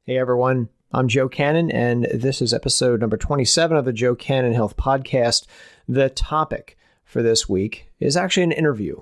Hey everyone, I'm Joe Cannon, and this is episode number 27 of the Joe Cannon Health Podcast. The topic for this week is actually an interview.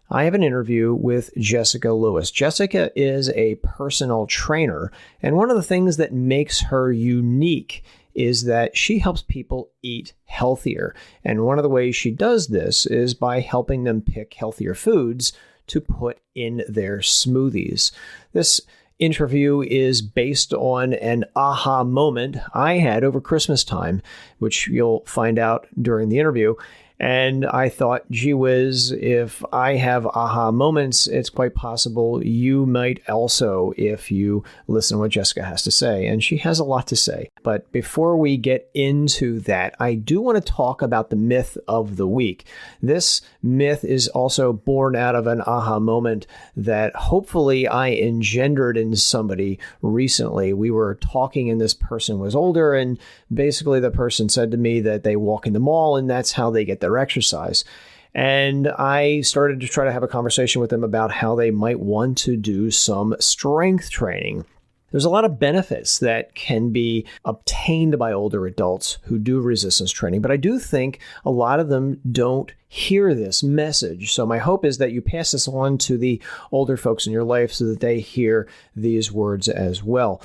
I have an interview with Jessica Lewis. Jessica is a personal trainer, and one of the things that makes her unique is that she helps people eat healthier. And one of the ways she does this is by helping them pick healthier foods to put in their smoothies. This interview is based on an aha moment I had over Christmas time, which you'll find out during the interview. And I thought, gee whiz, if I have aha moments, it's quite possible you might also if you listen to what Jessica has to say. And she has a lot to say. But before we get into that, I do want to talk about the myth of the week. This myth is also born out of an aha moment that hopefully I engendered in somebody recently. We were talking and this person was older, and basically the person said to me that they walk in the mall and that's how they get their exercise. And I started to try to have a conversation with them about how they might want to do some strength training. There's a lot of benefits that can be obtained by older adults who do resistance training, but I do think a lot of them don't hear this message. So my hope is that you pass this on to the older folks in your life so that they hear these words as well.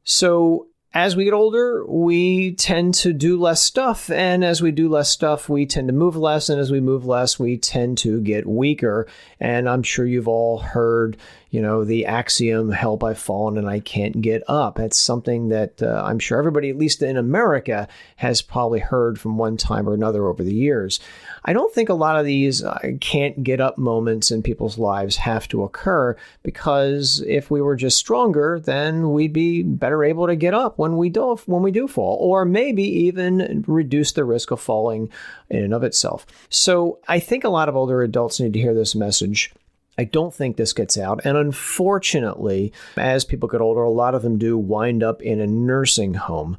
So as we get older, we tend to do less stuff, and as we do less stuff, we tend to move less, and as we move less, we tend to get weaker. And I'm sure you've all heard, the axiom, help, I've fallen and I can't get up. That's something that I'm sure everybody, at least in America, has probably heard from one time or another over the years. I don't think a lot of these can't get up moments in people's lives have to occur, because if we were just stronger, then we'd be better able to get up when we do fall, or maybe even reduce the risk of falling in and of itself. So I think a lot of older adults need to hear this message. I don't think this gets out. And unfortunately, as people get older, a lot of them do wind up in a nursing home.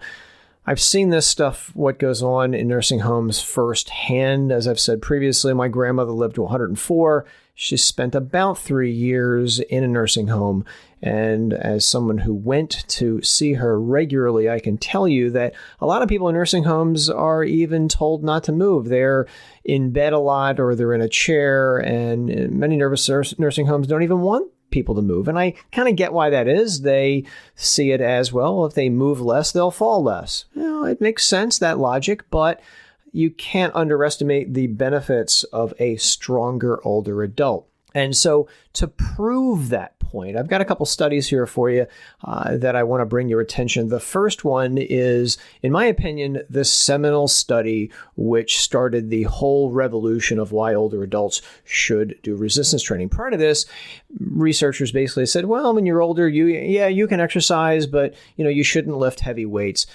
I've seen this stuff, what goes on in nursing homes firsthand. As I've said previously, my grandmother lived to 104. She spent about 3 years in a nursing home. And as someone who went to see her regularly, I can tell you that a lot of people in nursing homes are even told not to move. They're in bed a lot, or they're in a chair, and many nursing homes don't even want people to move. And I kind of get why that is. They see it as, well, if they move less, they'll fall less. It makes sense, that logic, but you can't underestimate the benefits of a stronger older adult. And so to prove that point, I've got a couple studies here for you that I want to bring your attention. The first one is, in my opinion, the seminal study which started the whole revolution of why older adults should do resistance training. Prior to this, researchers basically said, well, when you're older, you can exercise, but you shouldn't lift heavy weights.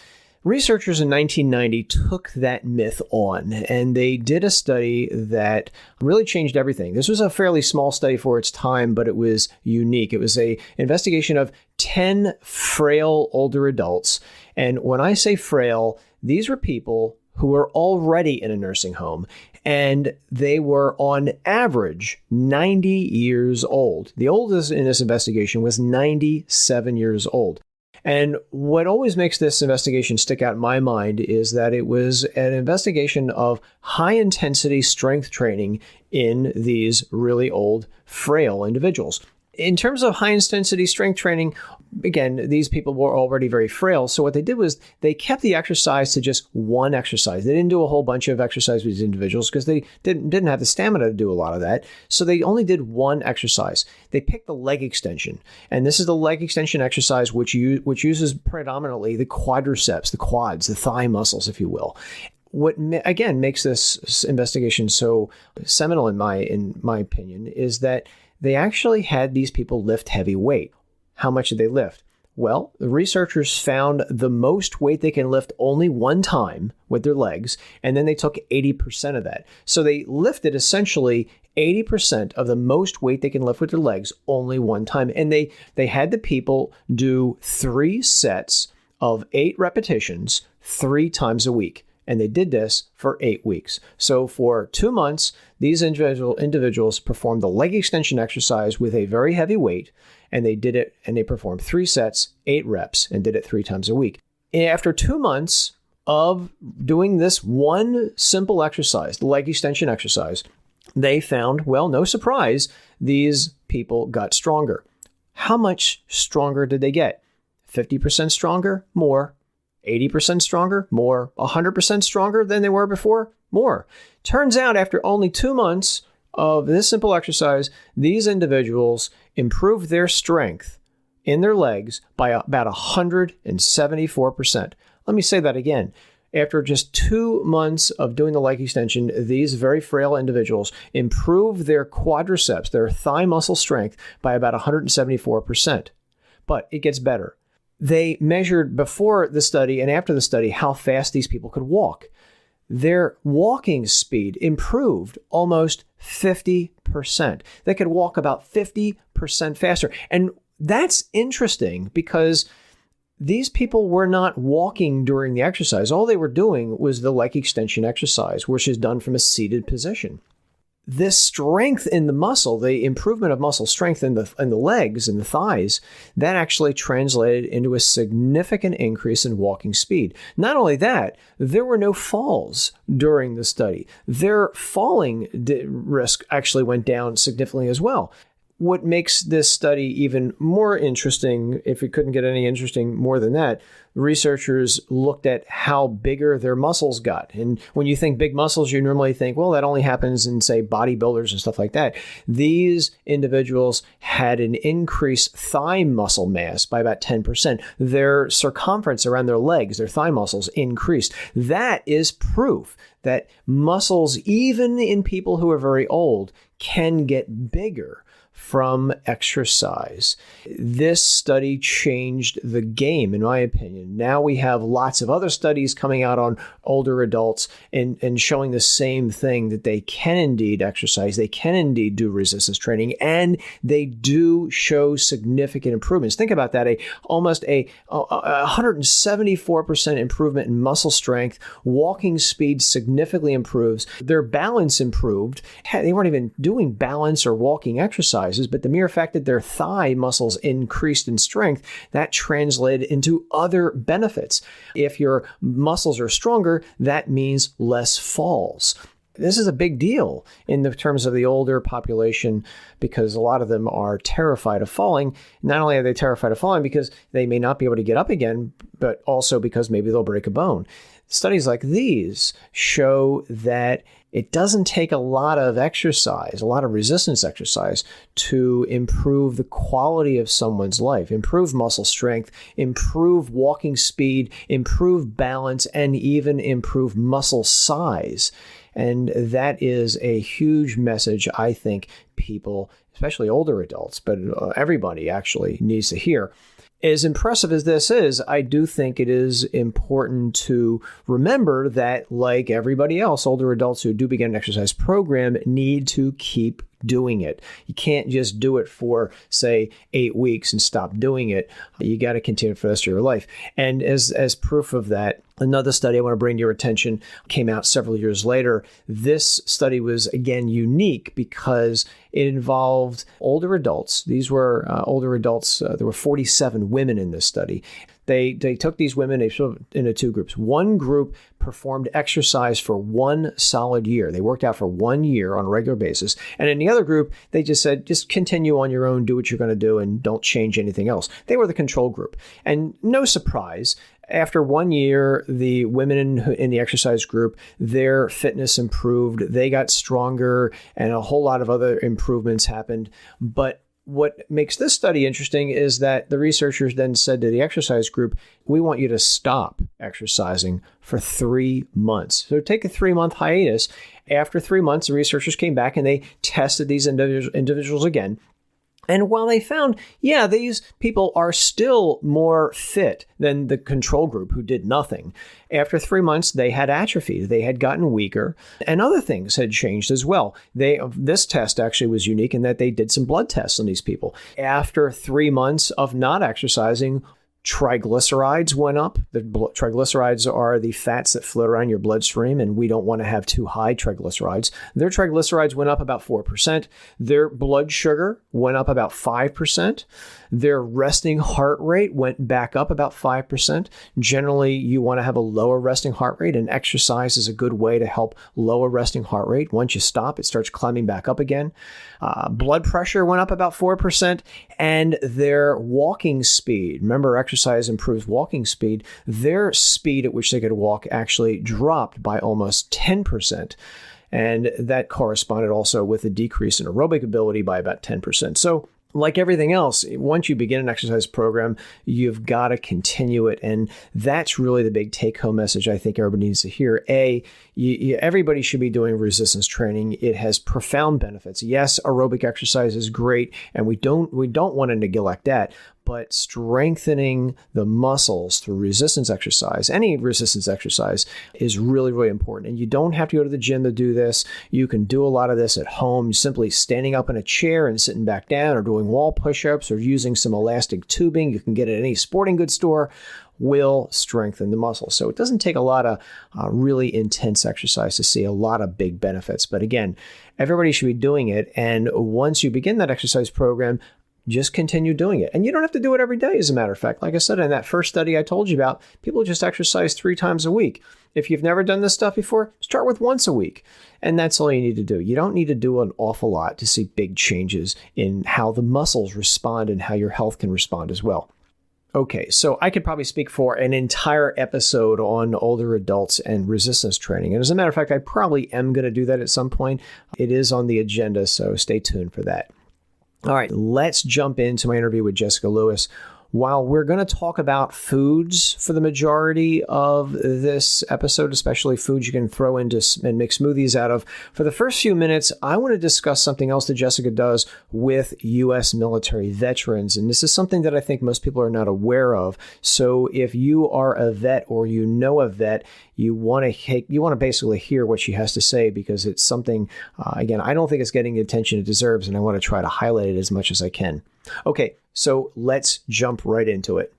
Researchers in 1990 took that myth on, and they did a study that really changed everything. This was a fairly small study for its time, but it was unique. It was an investigation of 10 frail older adults. And when I say frail, these were people who were already in a nursing home, and they were on average 90 years old. The oldest in this investigation was 97 years old. And what always makes this investigation stick out in my mind is that it was an investigation of high-intensity strength training in these really old, frail individuals. In terms of high-intensity strength training, again, these people were already very frail. So what they did was they kept the exercise to just one exercise. They didn't do a whole bunch of exercise with these individuals because they didn't have the stamina to do a lot of that. So they only did one exercise. They picked the leg extension. And this is the leg extension exercise which uses predominantly the quadriceps, the quads, the thigh muscles, if you will. What, again, makes this investigation so seminal in my opinion is that they actually had these people lift heavy weight. How much did they lift? Well, the researchers found the most weight they can lift only one time with their legs, and then they took 80% of that. So they lifted essentially 80% of the most weight they can lift with their legs only one time. And they had the people do 3 sets of 8 repetitions 3 times a week. And they did this for 8 weeks. So for 2 months, these individuals performed the leg extension exercise with a very heavy weight. and they did it, and they performed 3 sets, 8 reps, and did it 3 times a week. After 2 months of doing this one simple exercise, the leg extension exercise, they found, well, no surprise, these people got stronger. How much stronger did they get? 50% stronger? More. 80% stronger? More. 100% stronger than they were before? More. Turns out after only 2 months of this simple exercise, these individuals improved their strength in their legs by about 174%. Let me say that again. After just 2 months of doing the leg extension, these very frail individuals improved their quadriceps, their thigh muscle strength, by about 174%. But it gets better. They measured before the study and after the study how fast these people could walk. Their walking speed improved almost 50%. They could walk about 50% faster. And that's interesting because these people were not walking during the exercise. All they were doing was the leg extension exercise, which is done from a seated position. This strength in the muscle, the improvement of muscle strength in the legs and the thighs, that actually translated into a significant increase in walking speed. Not only that, there were no falls during the study. Their falling risk actually went down significantly as well. What makes this study even more interesting, if it couldn't get any interesting more than that, researchers looked at how bigger their muscles got. And when you think big muscles, you normally think, well, that only happens in, say, bodybuilders and stuff like that. These individuals had an increased thigh muscle mass by about 10%. Their circumference around their legs, their thigh muscles, increased. That is proof that muscles, even in people who are very old, can get bigger from exercise. This study changed the game, in my opinion. Now we have lots of other studies coming out on older adults and showing the same thing, that they can indeed exercise, they can indeed do resistance training, and they do show significant improvements. Think about that, almost a 174% improvement in muscle strength. Walking speed significantly improves. Their balance improved. They weren't even doing balance or walking exercises, but the mere fact that their thigh muscles increased in strength, that translated into other benefits. If your muscles are stronger, that means less falls. This is a big deal in the terms of the older population, because a lot of them are terrified of falling. Not only are they terrified of falling because they may not be able to get up again, but also because maybe they'll break a bone. Studies like these show that it doesn't take a lot of exercise, a lot of resistance exercise, to improve the quality of someone's life, improve muscle strength, improve walking speed, improve balance, and even improve muscle size. And that is a huge message I think people, especially older adults, but everybody actually needs to hear. As impressive as this is, I do think it is important to remember that, like everybody else, older adults who do begin an exercise program need to keep doing it. You can't just do it for, say, 8 weeks and stop doing it. You got to continue for the rest of your life. And as proof of that, another study I want to bring to your attention came out several years later. This study was, again, unique because it involved older adults. These were older adults. There were 47 women in this study. They took these women, they split them into 2 groups. One group performed exercise for 1 solid year. They worked out for 1 year on a regular basis. And in the other group, they just said, just continue on your own, do what you're going to do, and don't change anything else. They were the control group. And no surprise, after 1 year, the women in the exercise group, their fitness improved. They got stronger, and a whole lot of other improvements happened. But what makes this study interesting is that the researchers then said to the exercise group, we want you to stop exercising for 3 months. So take a 3-month hiatus. After 3 months, the researchers came back and they tested these individuals again. And while they found, these people are still more fit than the control group who did nothing, after 3 months, they had atrophied. They had gotten weaker, and other things had changed as well. This test actually was unique in that they did some blood tests on these people. After 3 months of not exercising, Triglycerides went up. Triglycerides are the fats that float around your bloodstream, and we don't want to have too high triglycerides. Their triglycerides went up about 4%. Their blood sugar went up about 5%. Their resting heart rate went back up about 5%. Generally, you want to have a lower resting heart rate, and exercise is a good way to help lower resting heart rate. Once you stop, it starts climbing back up again. Blood pressure went up about 4%, and their walking speed, remember, exercise improves walking speed, their speed at which they could walk actually dropped by almost 10%. And that corresponded also with a decrease in aerobic ability by about 10%. So like everything else, once you begin an exercise program, you've got to continue it. And that's really the big take-home message I think everybody needs to hear. Everybody should be doing resistance training. It has profound benefits. Yes, aerobic exercise is great, and we don't want to neglect that. But strengthening the muscles through resistance exercise, any resistance exercise, is really, really important. And you don't have to go to the gym to do this. You can do a lot of this at home, simply standing up in a chair and sitting back down, or doing wall push-ups, or using some elastic tubing you can get at any sporting goods store, will strengthen the muscles. So it doesn't take a lot of really intense exercise to see a lot of big benefits. But again, everybody should be doing it. And once you begin that exercise program, just continue doing it. And you don't have to do it every day, as a matter of fact. Like I said, in that first study I told you about, people just exercise 3 times a week. If you've never done this stuff before, start with once a week. And that's all you need to do. You don't need to do an awful lot to see big changes in how the muscles respond and how your health can respond as well. Okay, so I could probably speak for an entire episode on older adults and resistance training. And as a matter of fact, I probably am going to do that at some point. It is on the agenda, so stay tuned for that. All right, let's jump into my interview with Jessica Lewis. While we're going to talk about foods for the majority of this episode, especially foods you can throw into and make smoothies out of, for the first few minutes, I want to discuss something else that Jessica does with U.S. military veterans. And this is something that I think most people are not aware of. So if you are a vet or you know a vet, you want to basically hear what she has to say, because it's something, again, I don't think it's getting the attention it deserves, and I want to try to highlight it as much as I can. Okay, so let's jump right into it.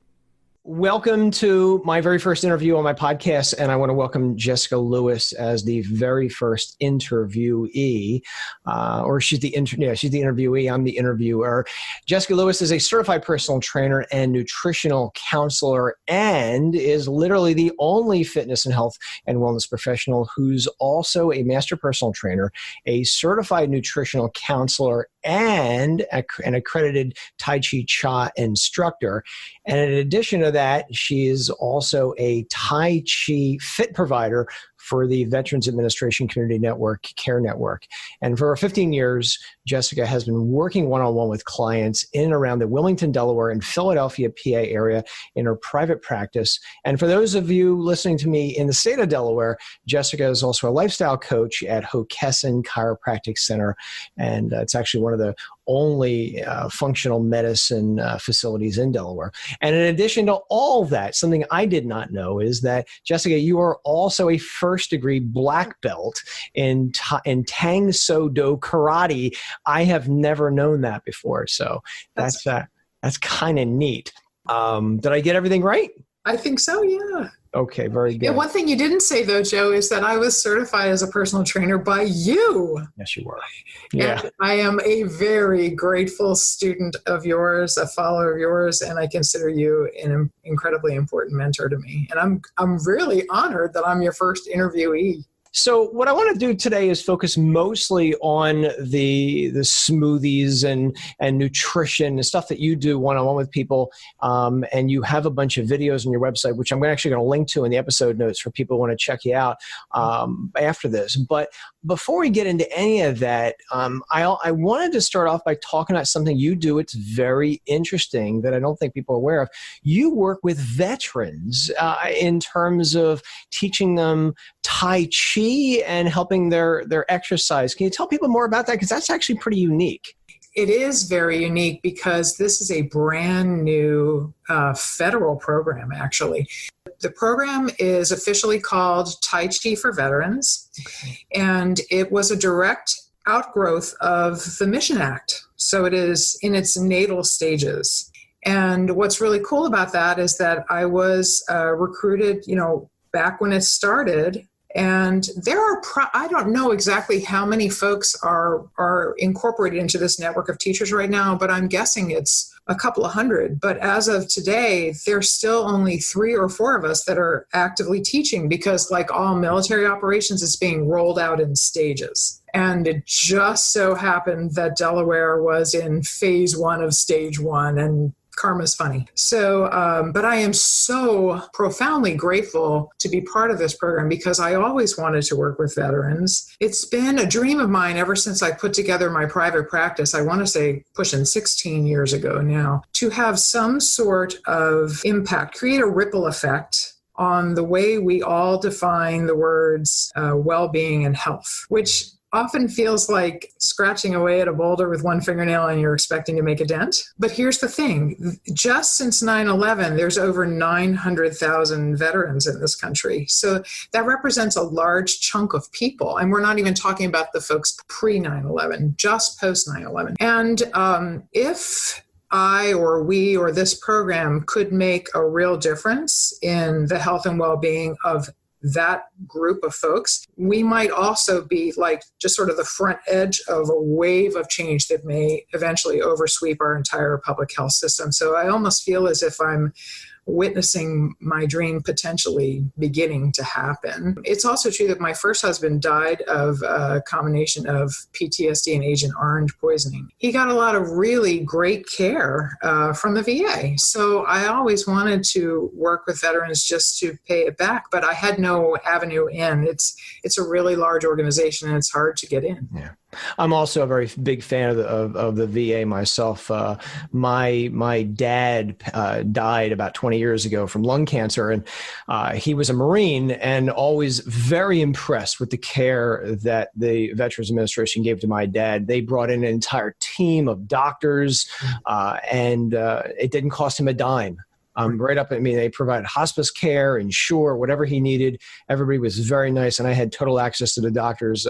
Welcome to my very first interview on my podcast, and I want to welcome Jessica Lewis as the very first interviewee, or she's the interviewee. I'm the interviewer. Jessica Lewis is a certified personal trainer and nutritional counselor, and is literally the only fitness and health and wellness professional who's also a master personal trainer, a certified nutritional counselor, and an accredited Tai Chi instructor. And in addition to that, she is also a Tai Chi fit provider for the Veterans Administration Community Network, Care Network. And for 15 years, Jessica has been working one-on-one with clients in and around the Wilmington, Delaware, and Philadelphia, PA area in her private practice. And for those of you listening to me in the state of Delaware, Jessica is also a lifestyle coach at Hockessin Chiropractic Center. And it's actually one of the only functional medicine facilities in Delaware. And in addition to all that, something I did not know is that, Jessica, you are also a first-degree black belt in Tang So Do Karate. I have never known that before, so that's kind of neat. Did I get everything right? I think so, yeah. Okay, very good. Yeah, one thing you didn't say, though, Joe, is that I was certified as a personal trainer by you. Yes, you were. Yeah. And I am a very grateful student of yours, a follower of yours, and I consider you an incredibly important mentor to me. And I'm really honored that I'm your first interviewee. So what I want to do today is focus mostly on the smoothies and nutrition and stuff that you do one-on-one with people. And you have a bunch of videos on your website, which I'm actually going to link to in the episode notes for people who want to check you out after this. But before we get into any of that, I wanted to start off by talking about something you do. It's very interesting that I don't think people are aware of. You work with veterans in terms of teaching them Tai Chi and helping their exercise. Can you tell people more about that? Because that's actually pretty unique. It is very unique because this is a brand new federal program, actually. The program is officially called Tai Chi for Veterans, and it was a direct outgrowth of the Mission Act. So it is in its natal stages. And what's really cool about that is that I was recruited, back when it started. And there are, I don't know exactly how many folks are incorporated into this network of teachers right now, but I'm guessing it's a couple of hundred. But as of today, there's still only 3 or 4 of us that are actively teaching because, like all military operations, it's being rolled out in stages. And it just so happened that Delaware was in phase 1 of stage 1, and karma's funny. So, but I am so profoundly grateful to be part of this program because I always wanted to work with veterans. It's been a dream of mine ever since I put together my private practice. I want to say pushing 16 years ago now, to have some sort of impact, create a ripple effect on the way we all define the words well-being and health, which often feels like scratching away at a boulder with one fingernail and you're expecting to make a dent. But here's the thing. Just since 9/11, there's over 900,000 veterans in this country. So that represents a large chunk of people. And we're not even talking about the folks pre-9/11, just post-9/11. And if I or we or this program could make a real difference in the health and well-being of that group of folks, we might also be like just sort of the front edge of a wave of change that may eventually oversweep our entire public health system. So I almost feel as if I'm witnessing my dream potentially beginning to happen. It's also true that my first husband died of a combination of PTSD and Agent Orange poisoning. He got a lot of really great care from the VA. So I always wanted to work with veterans just to pay it back, but I had no avenue in. It's a really large organization and it's hard to get in. Yeah. I'm also a very big fan of the VA myself. My dad died about 20 years ago from lung cancer, and he was a Marine and always very impressed with the care that the Veterans Administration gave to my dad. They brought in an entire team of doctors, and it didn't cost him a dime. Right up, they provided hospice care, insure, whatever he needed. Everybody was very nice, and I had total access to the doctors.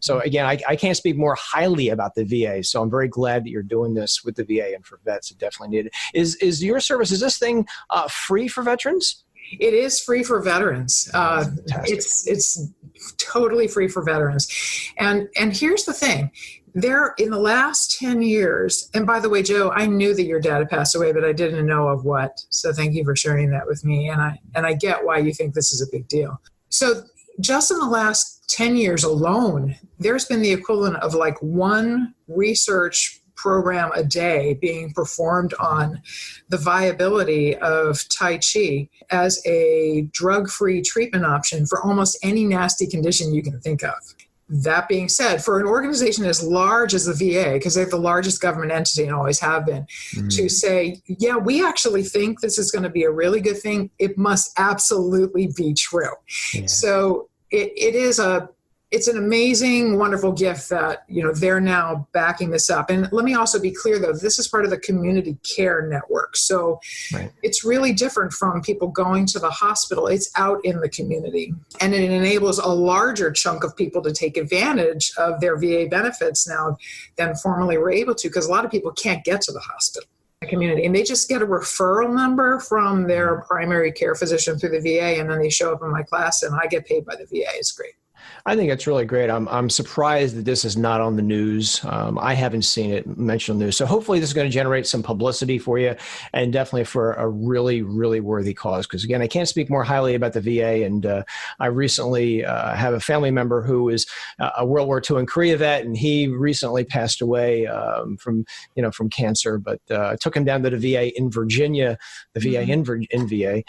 So again, I can't speak more highly about the VA. So I'm very glad that you're doing this with the VA and for vets. It definitely needed. Is your service, is this thing free for veterans? It is free for veterans. It's totally free for veterans. And here's the thing. There, in the last 10 years, and by the way, Joe, I knew that your dad had passed away, but I didn't know of what. So thank you for sharing that with me. And I get why you think this is a big deal. So just in the last 10 years alone, there's been the equivalent of like one research program a day being performed on the viability of Tai Chi as a drug-free treatment option for almost any nasty condition you can think of. That being said, for an organization as large as the VA, because they're the largest government entity and always have been, to say, yeah, we actually think this is going to be a really good thing, it must absolutely be true. Yeah. So it's an amazing, wonderful gift that, they're now backing this up. And let me also be clear, though, this is part of the community care network. So It's really different from people going to the hospital. It's out in the community. And it enables a larger chunk of people to take advantage of their VA benefits now than formerly were able to, because a lot of people can't get to the hospital. Community, and they just get a referral number from their primary care physician through the VA, and then they show up in my class and I get paid by the VA. It's great. I think it's really great. I'm surprised that this is not on the news. I haven't seen it mentioned on the news. So hopefully this is going to generate some publicity for you, and definitely for a really, really worthy cause. Because again, I can't speak more highly about the VA. And I recently have a family member who is a World War II and Korea vet, and he recently passed away from cancer. But took him down to the VA in Virginia, the VA in VA.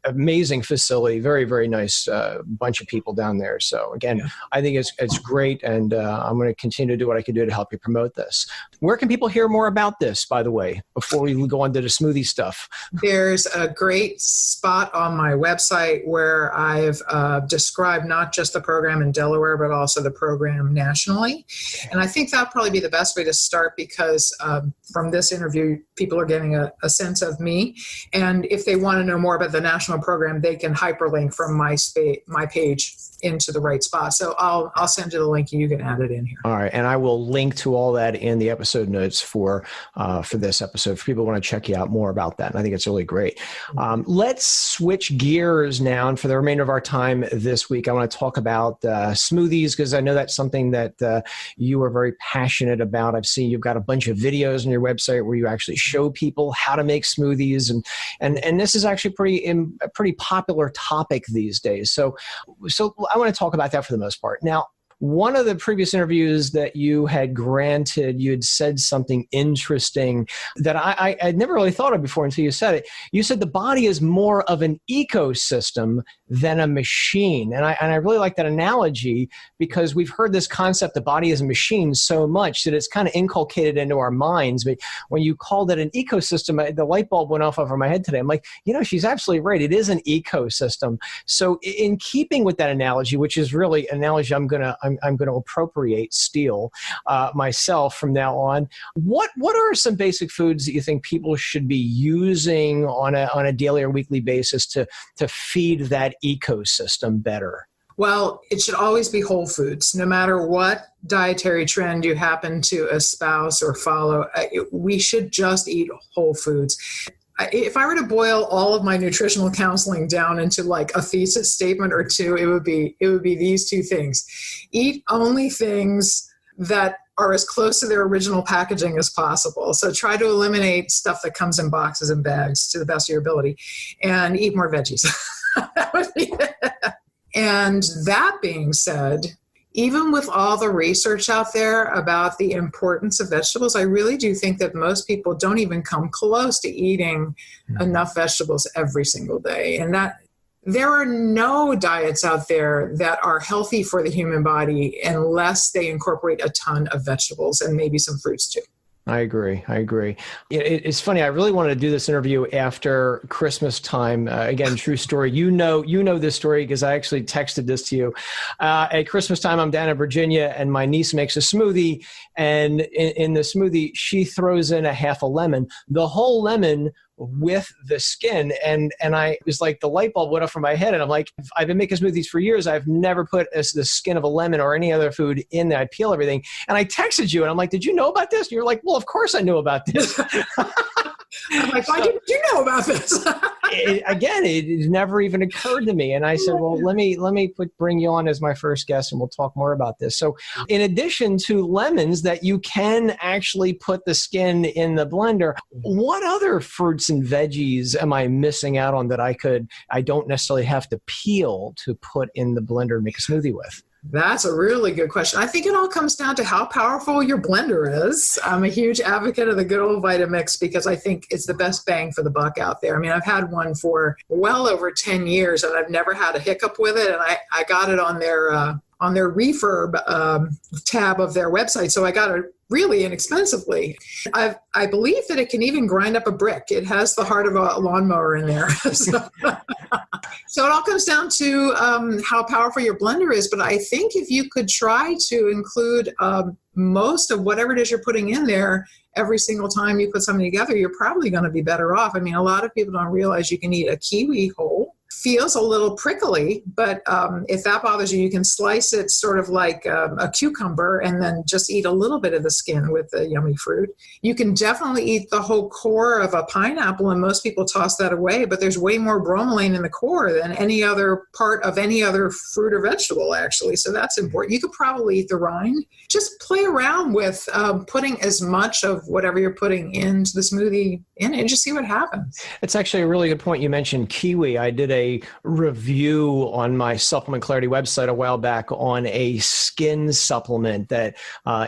Amazing facility, very, very nice bunch of people down there. So again, I think it's great, and I'm going to continue to do what I can do to help you promote this. Where can people hear more about this, by the way, before we go on to the smoothie stuff? There's a great spot on my website where I've described not just the program in Delaware, but also the program nationally. And I think that'll probably be the best way to start, because from this interview, people are getting a sense of me. And if they want to know more about the national nutritional program, they can hyperlink from my page into the right spot. So I'll send you the link and you can add it in here. All right. And I will link to all that in the episode notes for this episode for people who want to check you out more about that. And I think it's really great. Let's switch gears now. And for the remainder of our time this week, I want to talk about smoothies, because I know that's something that you are very passionate about. I've seen you've got a bunch of videos on your website where you actually show people how to make smoothies. And this is actually a pretty popular topic these days. So I want to talk about that for the most part. Now, one of the previous interviews that you had granted, you had said something interesting that I'd never really thought of before until you said it. You said the body is more of an ecosystem than a machine. And I really like that analogy, because we've heard this concept, the body is a machine, so much that it's kind of inculcated into our minds. But when you called it an ecosystem, the light bulb went off over my head today. I'm like, she's absolutely right. It is an ecosystem. So in keeping with that analogy, which is really an analogy I'm going to steal myself from now on. What are some basic foods that you think people should be using on a daily or weekly basis to feed that ecosystem better? Well, it should always be whole foods, no matter what dietary trend you happen to espouse or follow. We should just eat whole foods. If I were to boil all of my nutritional counseling down into like a thesis statement or two, it would be these two things. Eat only things that are as close to their original packaging as possible. So try to eliminate stuff that comes in boxes and bags to the best of your ability, and eat more veggies. That would be it. And that being said, even with all the research out there about the importance of vegetables, I really do think that most people don't even come close to eating enough vegetables every single day. And that there are no diets out there that are healthy for the human body unless they incorporate a ton of vegetables and maybe some fruits too. I agree. It's funny. I really wanted to do this interview after Christmas time. Again, true story. You know this story because I actually texted this to you. At Christmas time, I'm down in Virginia, and my niece makes a smoothie. And in the smoothie, she throws in a half a lemon, the whole lemon with the skin. And I was like, the light bulb went off from my head. And I'm like, I've been making smoothies for years. I've never put the skin of a lemon or any other food in there. I peel everything. And I texted you and I'm like, did you know about this? And you're like, well, of course I knew about this. I'm like, why didn't you know about this? It never even occurred to me. And I said, well, let me bring you on as my first guest and we'll talk more about this. So in addition to lemons that you can actually put the skin in the blender, what other fruits and veggies am I missing out on that I don't necessarily have to peel to put in the blender and make a smoothie with? That's a really good question. I think it all comes down to how powerful your blender is. I'm a huge advocate of the good old Vitamix because I think it's the best bang for the buck out there. I mean, I've had one for well over 10 years and I've never had a hiccup with it. And I got it on their refurb tab of their website. So I got it really inexpensively. I believe that it can even grind up a brick. It has the heart of a lawnmower in there. So it all comes down to how powerful your blender is. But I think if you could try to include most of whatever it is you're putting in there every single time you put something together, you're probably going to be better off. I mean, a lot of people don't realize you can eat a kiwi whole. Feels a little prickly, but if that bothers you, you can slice it sort of like a cucumber and then just eat a little bit of the skin with the yummy fruit. You can definitely eat the whole core of a pineapple, and most people toss that away, but there's way more bromelain in the core than any other part of any other fruit or vegetable, actually. So that's important. You could probably eat the rind. Just play around with putting as much of whatever you're putting into the smoothie in and just see what happens. It's actually a really good point. You mentioned kiwi. I did a review on my Supplement Clarity website a while back on a skin supplement that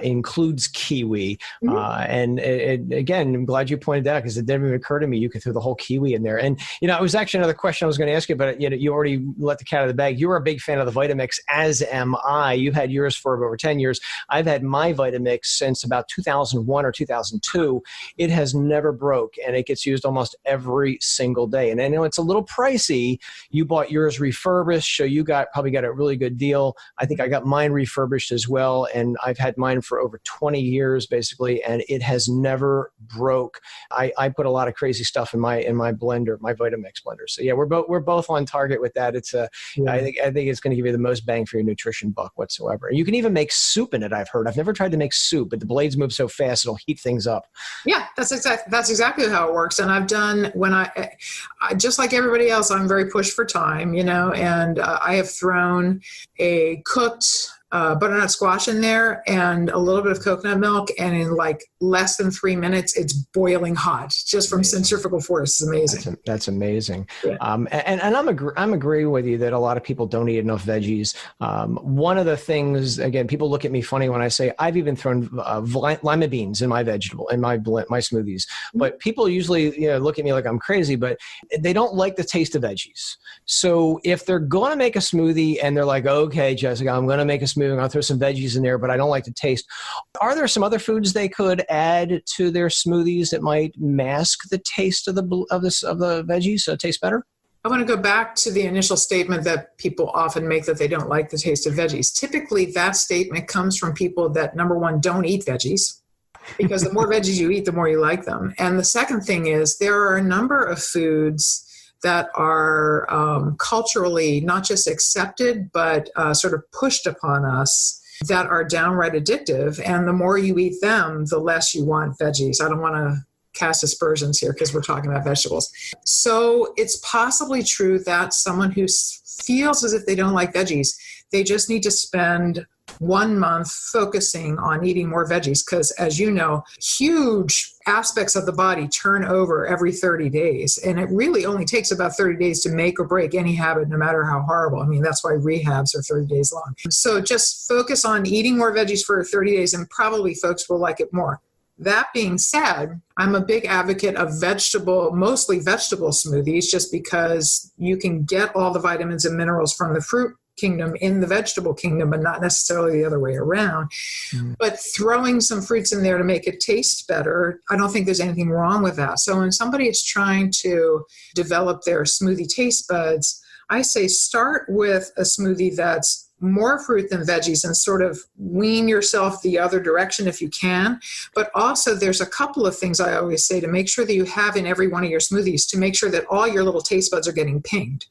includes kiwi. And again, I'm glad you pointed that out because it didn't even occur to me you could throw the whole kiwi in there. And, it was actually another question I was going to ask you, but you already let the cat out of the bag. You're a big fan of the Vitamix, as am I. You've had yours for over 10 years. I've had my Vitamix since about 2001 or 2002. It has never broke, and it gets used almost every single day. And I know it's a little pricey, You bought yours refurbished, so you probably got a really good deal. I think I got mine refurbished as well, and I've had mine for over 20 years basically, and it has never broke. I put a lot of crazy stuff in my blender, my Vitamix blender. So yeah, we're both on target with that. It's I think it's going to give you the most bang for your nutrition buck whatsoever. And you can even make soup in it. I've heard. I've never tried to make soup, but the blades move so fast it'll heat things up. Yeah, that's exactly how it works. And I've done when I just like everybody else, I'm very pushed for time, and I have thrown a cooked butternut squash in there and a little bit of coconut milk, and in like less than 3 minutes, it's boiling hot just from centrifugal force. It's amazing. That's amazing. Yeah. And I'm agreeing with you that a lot of people don't eat enough veggies. One of the things, again, people look at me funny when I say I've even thrown lima beans in my my smoothies, but people usually look at me like I'm crazy, but they don't like the taste of veggies. So if they're going to make a smoothie and they're like, okay, Jessica, I'm going to make a smoothie, I'll throw some veggies in there, but I don't like the taste. Are there some other foods they could add to their smoothies that might mask the taste of the veggies so it tastes better? I want to go back to the initial statement that people often make that they don't like the taste of veggies. Typically, that statement comes from people that, number one, don't eat veggies, because the more veggies you eat, the more you like them. And the second thing is there are a number of foods that are culturally not just accepted, but sort of pushed upon us that are downright addictive. And the more you eat them, the less you want veggies. I don't want to cast aspersions here because we're talking about vegetables. So it's possibly true that someone who feels as if they don't like veggies, they just need to spend 1 month focusing on eating more veggies, because as you know, huge aspects of the body turn over every 30 days. And it really only takes about 30 days to make or break any habit, no matter how horrible. I mean, that's why rehabs are 30 days long. So just focus on eating more veggies for 30 days and probably folks will like it more. That being said, I'm a big advocate of mostly vegetable smoothies, just because you can get all the vitamins and minerals from the fruit kingdom in the vegetable kingdom, but not necessarily the other way around. But throwing some fruits in there to make it taste better, I don't think there's anything wrong with that. So when somebody is trying to develop their smoothie taste buds, I say start with a smoothie that's more fruit than veggies and sort of wean yourself the other direction if you can. But also there's a couple of things I always say to make sure that you have in every one of your smoothies to make sure that all your little taste buds are getting pinged.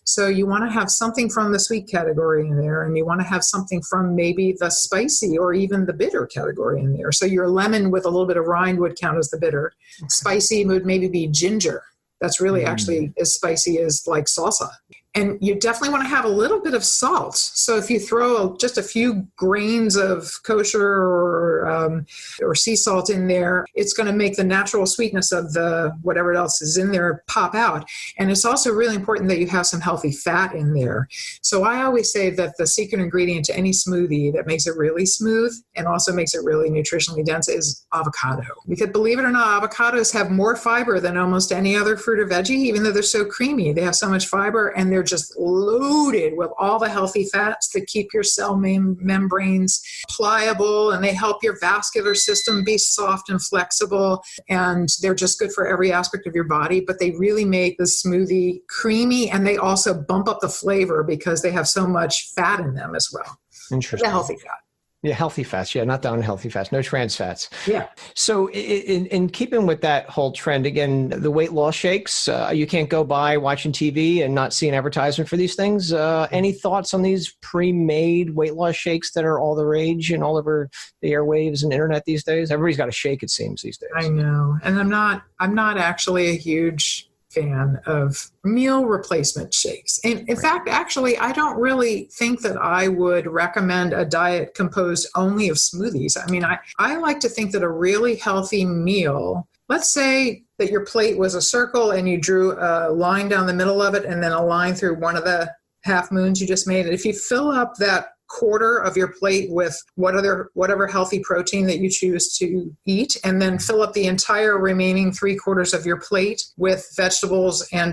So you want to have something from the sweet category in there, and you want to have something from maybe the spicy or even the bitter category in there. So your lemon with a little bit of rind would count as the bitter. Okay. Spicy would maybe be ginger. That's really actually as spicy as like salsa. And you definitely want to have a little bit of salt. So if you throw just a few grains of kosher or sea salt in there, it's going to make the natural sweetness of the whatever else is in there pop out. And it's also really important that you have some healthy fat in there. So I always say that the secret ingredient to any smoothie that makes it really smooth and also makes it really nutritionally dense is avocado. Because believe it or not, avocados have more fiber than almost any other fruit or veggie, even though they're so creamy. They have so much fiber, and they're just loaded with all the healthy fats that keep your cell membranes pliable, and they help your vascular system be soft and flexible, and they're just good for every aspect of your body. But they really make the smoothie creamy, and they also bump up the flavor because they have so much fat in them as well. Interesting. The healthy fat. Yeah, healthy fats. Yeah, not the unhealthy fats. No trans fats. Yeah. So in keeping with that whole trend, again, the weight loss shakes, you can't go by watching TV and not see an advertisement for these things. Any thoughts on these pre-made weight loss shakes that are all the rage and all over the airwaves and internet these days? Everybody's got a shake, it seems, these days. I know. And I'm not actually a huge fan of meal replacement shakes. And in fact, actually, I don't really think that I would recommend a diet composed only of smoothies. I mean, I like to think that a really healthy meal, let's say that your plate was a circle and you drew a line down the middle of it and then a line through one of the half moons you just made. And if you fill up that quarter of your plate with whatever healthy protein that you choose to eat, and then fill up the entire remaining 3/4 of your plate with vegetables and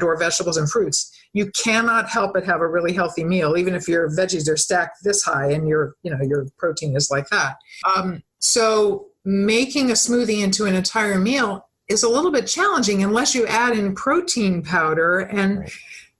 fruits, you cannot help but have a really healthy meal, even if your veggies are stacked this high and your protein is like that. So making a smoothie into an entire meal is a little bit challenging unless you add in protein powder. And right.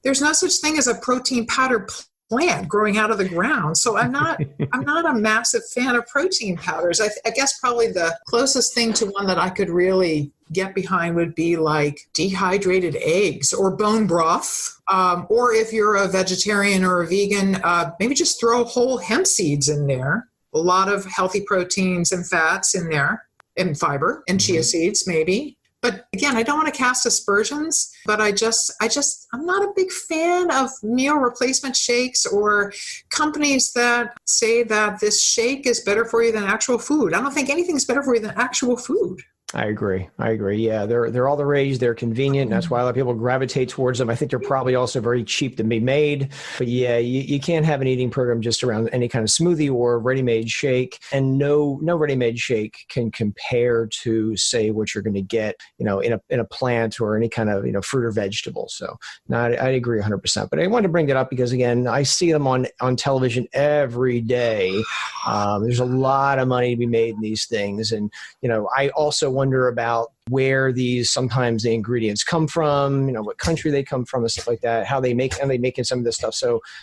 there's no such thing as a protein powder plant growing out of the ground. So I'm not a massive fan of protein powders. I guess probably the closest thing to one that I could really get behind would be like dehydrated eggs or bone broth. Or if you're a vegetarian or a vegan, maybe just throw whole hemp seeds in there. A lot of healthy proteins and fats in there, and fiber, and chia seeds maybe. But again, I don't want to cast aspersions, but I'm not a big fan of meal replacement shakes or companies that say that this shake is better for you than actual food. I don't think anything's better for you than actual food. I agree. Yeah, they're all the rage. They're convenient. And that's why a lot of people gravitate towards them. I think they're probably also very cheap to be made. But yeah, you can't have an eating program just around any kind of smoothie or ready-made shake. And no ready-made shake can compare to, say, what you're going to get, in a plant or any kind of, fruit or vegetable. So I agree 100%. But I wanted to bring that up because, again, I see them on television every day. There's a lot of money to be made in these things. And, I also wonder about where sometimes the ingredients come from, what country they come from and stuff like that, how they making some of this stuff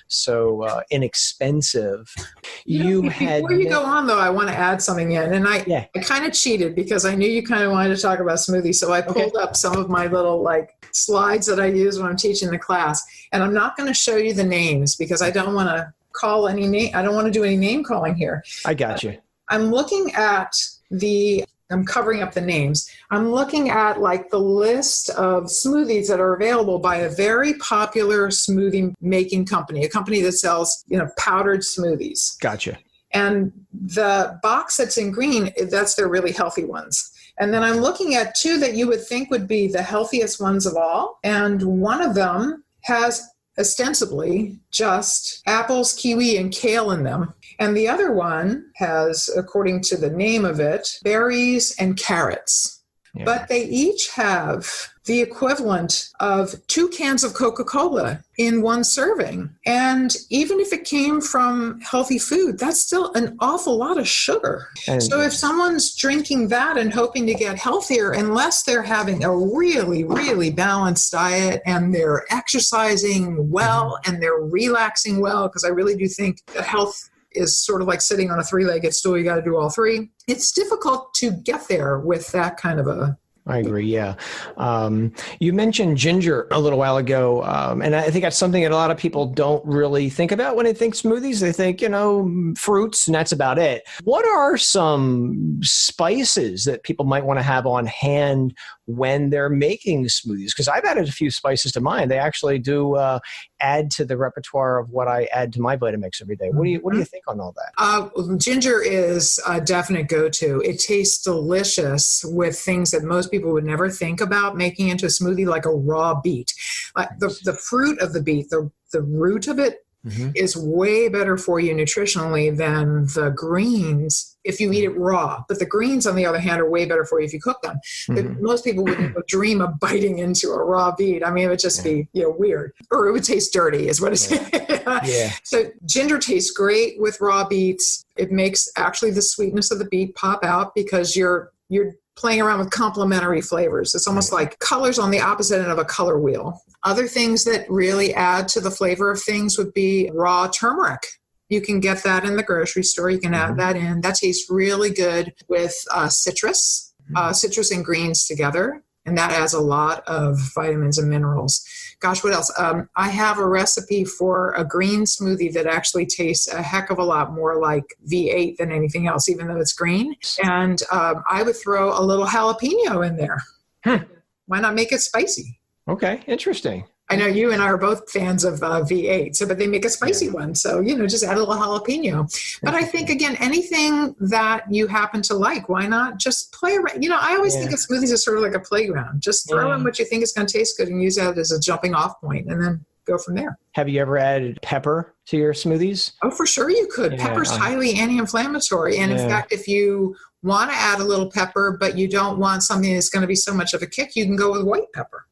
so inexpensive. Before you go on though, I want to add something in, and I kind of cheated because I knew you kind of wanted to talk about smoothies. So I pulled up some of my little slides that I use when I'm teaching the class, and I'm not going to show you the names because I don't want to call any name. I don't want to do any name calling here. I got you. I'm looking at I'm covering up the names. I'm looking at the list of smoothies that are available by a very popular smoothie making company, a company that sells, powdered smoothies. Gotcha. And the box that's in green, that's their really healthy ones. And then I'm looking at two that you would think would be the healthiest ones of all. And one of them has ostensibly just apples, kiwi, and kale in them. And the other one has, according to the name of it, berries and carrots. Yeah. But they each have the equivalent of 2 cans of Coca-Cola in one serving. And even if it came from healthy food, that's still an awful lot of sugar. So if someone's drinking that and hoping to get healthier, unless they're having a really, really balanced diet and they're exercising well and they're relaxing well, because I really do think that health is sort of like sitting on a 3-legged stool. You got to do all 3. It's difficult to get there with that kind of a... I agree. Yeah. You mentioned ginger a little while ago. And I think that's something that a lot of people don't really think about when they think smoothies. They think, fruits, and that's about it. What are some spices that people might want to have on hand when they're making smoothies? Because I've added a few spices to mine. They actually do add to the repertoire of what I add to my Vitamix every day. What do you think on all that? Ginger is a definite go-to. It tastes delicious with things that most people would never think about making into a smoothie, like a raw beet. Like the fruit of the beet, the root of it is way better for you nutritionally than the greens if you eat it raw. But the greens, on the other hand, are way better for you if you cook them. But most people wouldn't dream of biting into a raw beet. I mean, it would just be weird. Or it would taste dirty is what it's Yeah. So ginger tastes great with raw beets. It makes actually the sweetness of the beet pop out because you're playing around with complementary flavors. It's almost like colors on the opposite end of a color wheel. Other things that really add to the flavor of things would be raw turmeric. You can get that in the grocery store. You can add that in. That tastes really good with citrus and greens together. And that adds a lot of vitamins and minerals. Gosh, what else? I have a recipe for a green smoothie that actually tastes a heck of a lot more like V8 than anything else, even though it's green. And I would throw a little jalapeno in there. Why not make it spicy? Okay, interesting. I know you and I are both fans of V8, but they make a spicy one. So, just add a little jalapeno. But I think, again, anything that you happen to like, why not just play around? I always think of smoothies as sort of like a playground. Just throw in what you think is going to taste good and use that as a jumping off point and then go from there. Have you ever added pepper to your smoothies? Oh, for sure you could. Yeah, Pepper's highly anti-inflammatory. And in fact, if you want to add a little pepper, but you don't want something that's going to be so much of a kick, you can go with white pepper.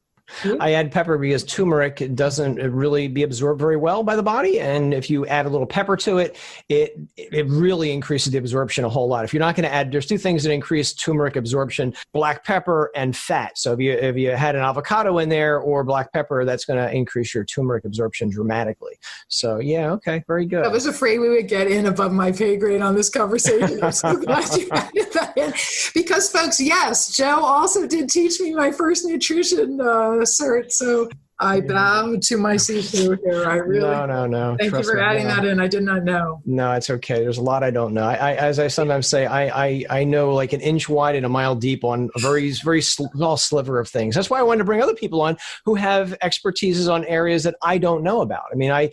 I add pepper because turmeric doesn't really be absorbed very well by the body. And if you add a little pepper to it, it really increases the absorption a whole lot. If you're not going to add, there's two things that increase turmeric absorption: black pepper and fat. So if you had an avocado in there or black pepper, that's going to increase your turmeric absorption dramatically. So yeah, okay, very good. I was afraid we would get in above my pay grade on this conversation. I'm so glad you added that in. Because folks, yes, Joe also did teach me my first nutrition cert. So I bow to my seafood here. I really no. Thank you for adding that in. I did not know. No, it's okay. There's a lot I don't know. As I sometimes say, I know like an inch wide and a mile deep on a very small sliver of things. That's why I wanted to bring other people on who have expertises on areas that I don't know about. I mean, I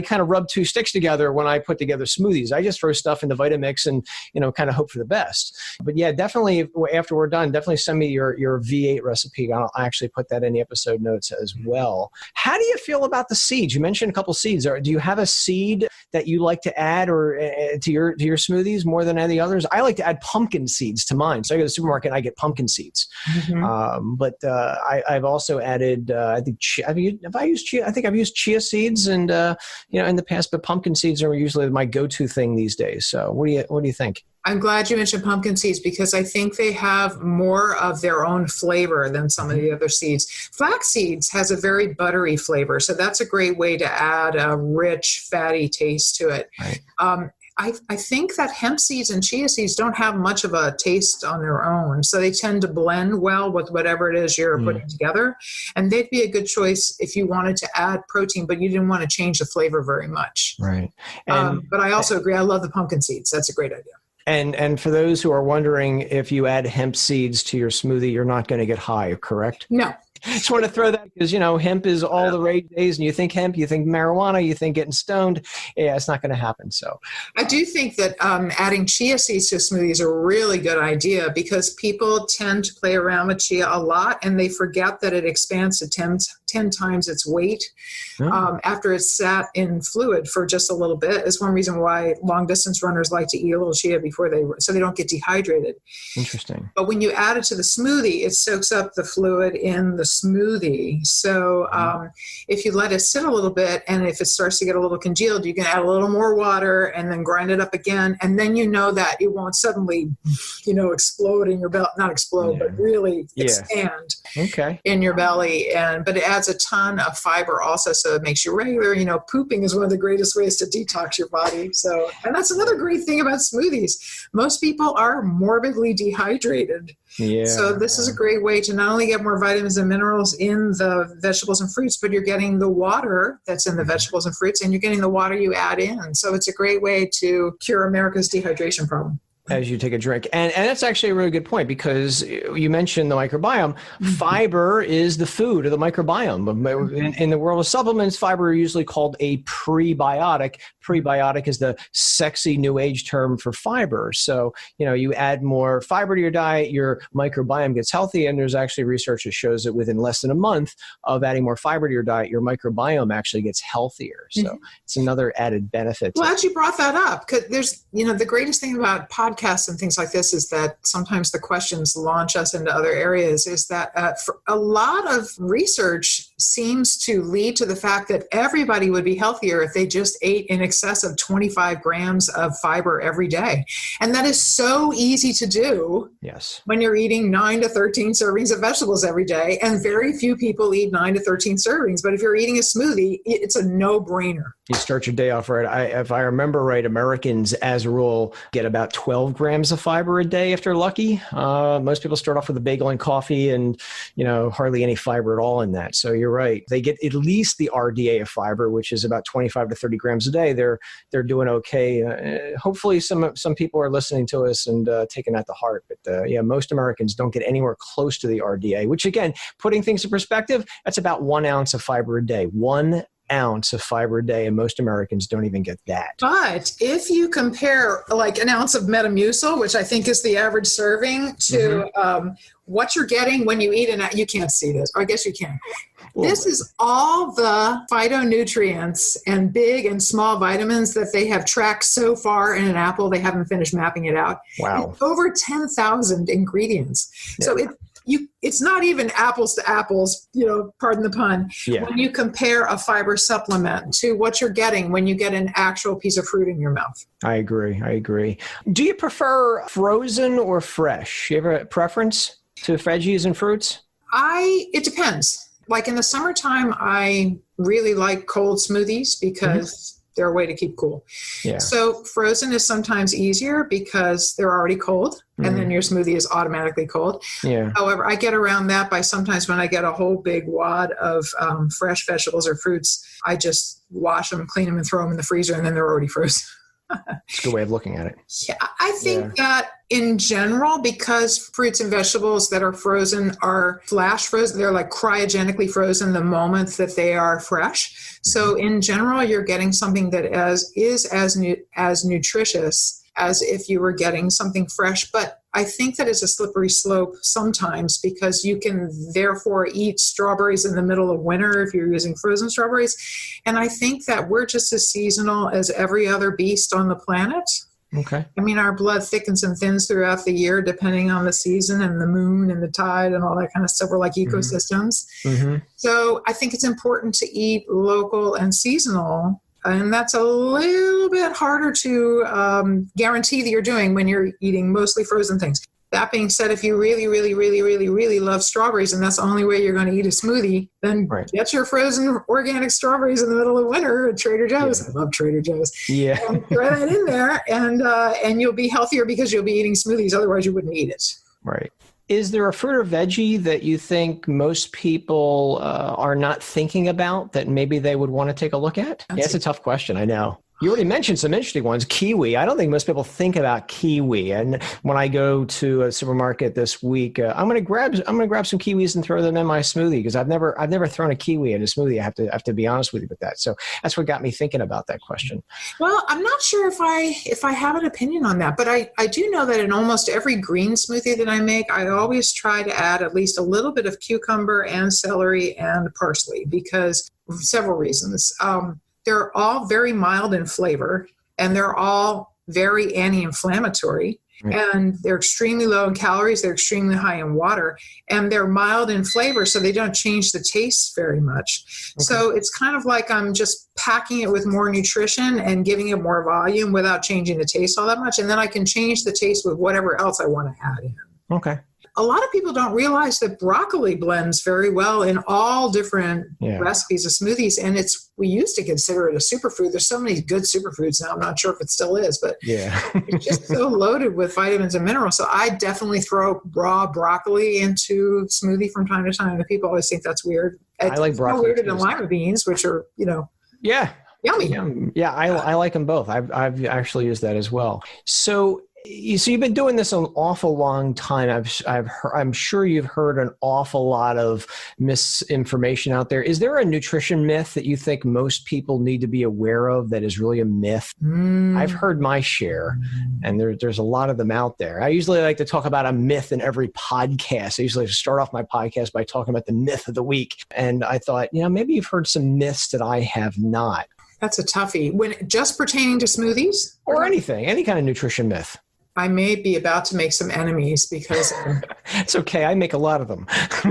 kind of rub two sticks together when I put together smoothies. I just throw stuff into Vitamix and, kind of hope for the best. But yeah, definitely after we're done, definitely send me your V8 recipe. I'll actually put that in the episode notes as well. How do you feel about the seeds? You mentioned a couple seeds. Do you have a seed that you like to add or to your smoothies more than any others? I like to add pumpkin seeds to mine. So I go to the supermarket and I get pumpkin seeds. Mm-hmm. But I've also added, I think I've used chia seeds and in the past, but pumpkin seeds are usually my go-to thing these days. So what do you think? I'm glad you mentioned pumpkin seeds because I think they have more of their own flavor than some of the other seeds. Flax seeds has a very buttery flavor, so that's a great way to add a rich, fatty taste to it. Right. I think that hemp seeds and chia seeds don't have much of a taste on their own, so they tend to blend well with whatever it is you're putting together, and they'd be a good choice if you wanted to add protein, but you didn't want to change the flavor very much. Right. But I also agree. I love the pumpkin seeds. That's a great idea. And for those who are wondering, if you add hemp seeds to your smoothie, you're not going to get high, correct? No. Just want to throw that because, hemp is all the rage days, and you think hemp, you think marijuana, you think getting stoned. Yeah, it's not going to happen. So I do think that adding chia seeds to a smoothie is a really good idea because people tend to play around with chia a lot and they forget that it expands to 10 times its weight after it's sat in fluid for just a little bit. Is one reason why long distance runners like to eat a little chia before so they don't get dehydrated. Interesting. But when you add it to the smoothie, it soaks up the fluid in the smoothie. So if you let it sit a little bit and if it starts to get a little congealed, you can add a little more water and then grind it up again. And then that it won't suddenly, explode in your belly, not explode, but really expand in your belly. But it adds a ton of fiber also. So it makes you regular. Pooping is one of the greatest ways to detox your body. So, and that's another great thing about smoothies. Most people are morbidly dehydrated. Yeah. So this is a great way to not only get more vitamins and minerals in the vegetables and fruits, but you're getting the water that's in the vegetables and fruits, and you're getting the water you add in. So it's a great way to cure America's dehydration problem. As you take a drink. And that's actually a really good point because you mentioned the microbiome. Fiber is the food of the microbiome. In the world of supplements, fiber is usually called a prebiotic. Prebiotic is the sexy new age term for fiber. So, you add more fiber to your diet, your microbiome gets healthy. And there's actually research that shows that within less than a month of adding more fiber to your diet, your microbiome actually gets healthier. So it's another added benefit. Well, as you brought that up, because there's, the greatest thing about podcasts and things like this is that sometimes the questions launch us into other areas, is that for a lot of research seems to lead to the fact that everybody would be healthier if they just ate in excess of 25 grams of fiber every day. And that is so easy to do. Yes. When you're eating 9 to 13 servings of vegetables every day, and very few people eat 9 to 13 servings. But if you're eating a smoothie, it's a no-brainer. You start your day off right. If I remember right, Americans, as a rule, get about 12 grams of fiber a day if they're lucky. Most people start off with a bagel and coffee and, hardly any fiber at all in that. So you're right. They get at least the RDA of fiber, which is about 25 to 30 grams a day. They're doing okay. Hopefully some people are listening to us and taking that to heart. But most Americans don't get anywhere close to the RDA, which again, putting things in perspective, that's about 1 ounce of fiber a day. 1 ounce of fiber a day, and most Americans don't even get that. But if you compare like an ounce of Metamucil, which I think is the average serving, to what you're getting when you eat you can't see this, or I guess you can. This is all the phytonutrients and big and small vitamins that they have tracked so far in an apple. They haven't finished mapping it out. Wow. It's over 10,000 ingredients. Yeah. So it's not even apples to apples, pardon the pun, Yeah. when you compare a fiber supplement to what you're getting when you get an actual piece of fruit in your mouth. I agree. Do you prefer frozen or fresh? You have a preference to veggies and fruits? It depends. Like in the summertime, I really like cold smoothies because they're a way to keep cool. Yeah. So frozen is sometimes easier because they're already cold and then your smoothie is automatically cold. Yeah. However, I get around that by sometimes when I get a whole big wad of fresh vegetables or fruits, I just wash them, clean them, and throw them in the freezer, and then they're already frozen. It's a good way of looking at it. Yeah, I think that in general, because fruits and vegetables that are frozen are flash frozen, they're like cryogenically frozen the moment that they are fresh. So in general, you're getting something that is as nutritious as if you were getting something fresh. But I think that is a slippery slope sometimes because you can therefore eat strawberries in the middle of winter if you're using frozen strawberries. And I think that we're just as seasonal as every other beast on the planet. Okay. I mean, our blood thickens and thins throughout the year depending on the season and the moon and the tide and all that kind of stuff. We're like ecosystems. So I think it's important to eat local and seasonal. And that's a little bit harder to guarantee that you're doing when you're eating mostly frozen things. That being said, if you really, really, really, really, really love strawberries and that's the only way you're going to eat a smoothie, then get your frozen organic strawberries in the middle of winter at Trader Joe's. I love Trader Joe's. Yeah. Throw that in there and you'll be healthier because you'll be eating smoothies. Otherwise, you wouldn't eat it. Right. Is there a fruit or veggie that you think most people are not thinking about that maybe they would want to take a look at? It's a tough question. I know. You already mentioned some interesting ones. Kiwi. I don't think most people think about kiwi. And when I go to a supermarket this week, I'm going to grab some kiwis and throw them in my smoothie because I've never thrown a kiwi in a smoothie. I have to be honest with you with that. So that's what got me thinking about that question. Well, I'm not sure if I have an opinion on that, but I do know that in almost every green smoothie that I make, I always try to add at least a little bit of cucumber and celery and parsley because of several reasons. They're all very mild in flavor, and they're all very anti-inflammatory, and they're extremely low in calories. They're extremely high in water, and they're mild in flavor, so they don't change the taste very much. Okay. So it's kind of like I'm just packing it with more nutrition and giving it more volume without changing the taste all that much, and then I can change the taste with whatever else I want to add in. Okay. A lot of people don't realize that broccoli blends very well in all different recipes of smoothies. And we used to consider it a superfood. There's so many good superfoods now. I'm not sure if it still is, but it's just so loaded with vitamins and minerals. So I definitely throw raw broccoli into smoothie from time to time. And people always think that's weird. I like broccoli. It's weirder than lima beans, which are, yummy. Yeah, I like them both. I've actually used that as well. So you've been doing this an awful long time. I'm sure you've heard an awful lot of misinformation out there. Is there a nutrition myth that you think most people need to be aware of that is really a myth? I've heard my share, and there's a lot of them out there. I usually like to talk about a myth in every podcast. I usually start off my podcast by talking about the myth of the week. And I thought, maybe you've heard some myths that I have not. That's a toughie. When just pertaining to smoothies? Or anything, any kind of nutrition myth. I may be about to make some enemies because it's okay. I make a lot of them. Have